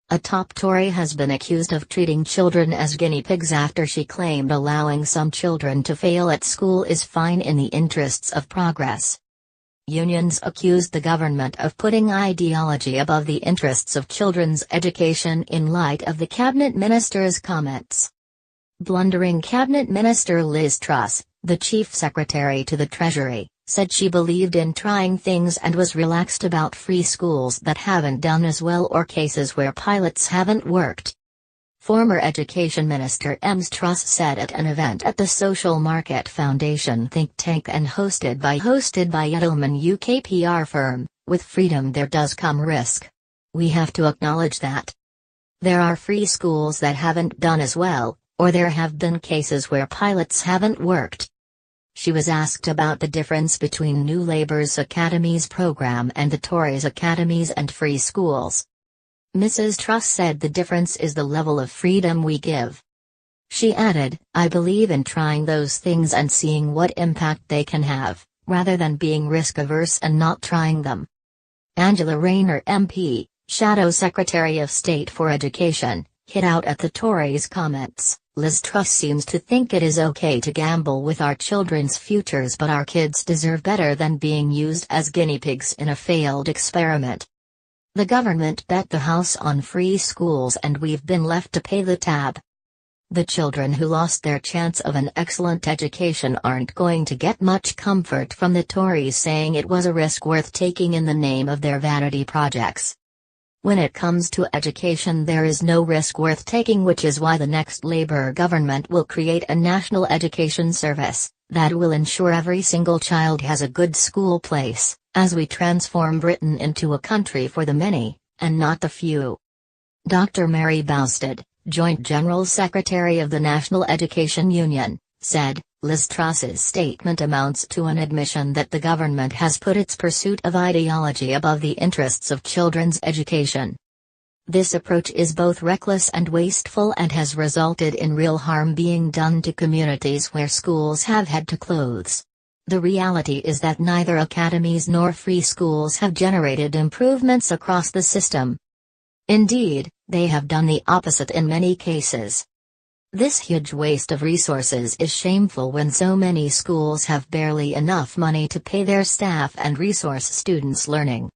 A top Tory has been accused of treating children as guinea pigs after she claimed allowing some children to fail at school is fine in the interests of progress. Unions accused the government of putting ideology above the interests of children's education in light of the cabinet minister's comments. Blundering Cabinet Minister Liz Truss, the chief secretary to the Treasury, said she believed in trying things and was relaxed about free schools that haven't done as well or cases where pilots haven't worked. Former Education Minister Ms Truss said at an event at the Social Market Foundation think tank and hosted by Edelman UK PR firm, "With freedom there does come risk. We have to acknowledge that. There are free schools that haven't done as well, or there have been cases where pilots haven't worked." She was asked about the difference between New Labour's Academies program and the Tories' academies and free schools. Mrs. Truss said the difference is the level of freedom we give. She added, "I believe in trying those things and seeing what impact they can have, rather than being risk-averse and not trying them." Angela Rayner MP, Shadow Secretary of State for Education, hit out at the Tories' comments. "Liz Truss seems to think it is okay to gamble with our children's futures, but our kids deserve better than being used as guinea pigs in a failed experiment. The government bet the house on free schools and we've been left to pay the tab. The children who lost their chance of an excellent education aren't going to get much comfort from the Tories saying it was a risk worth taking in the name of their vanity projects. When it comes to education there is no risk worth taking, which is why the next Labour government will create a national education service that will ensure every single child has a good school place, as we transform Britain into a country for the many, and not the few." Dr. Mary Bousted, Joint General Secretary of the National Education Union, said, "Liz Truss's statement amounts to an admission that the government has put its pursuit of ideology above the interests of children's education. This approach is both reckless and wasteful and has resulted in real harm being done to communities where schools have had to close. The reality is that neither academies nor free schools have generated improvements across the system. Indeed, they have done the opposite in many cases. This huge waste of resources is shameful when so many schools have barely enough money to pay their staff and resource students' learning.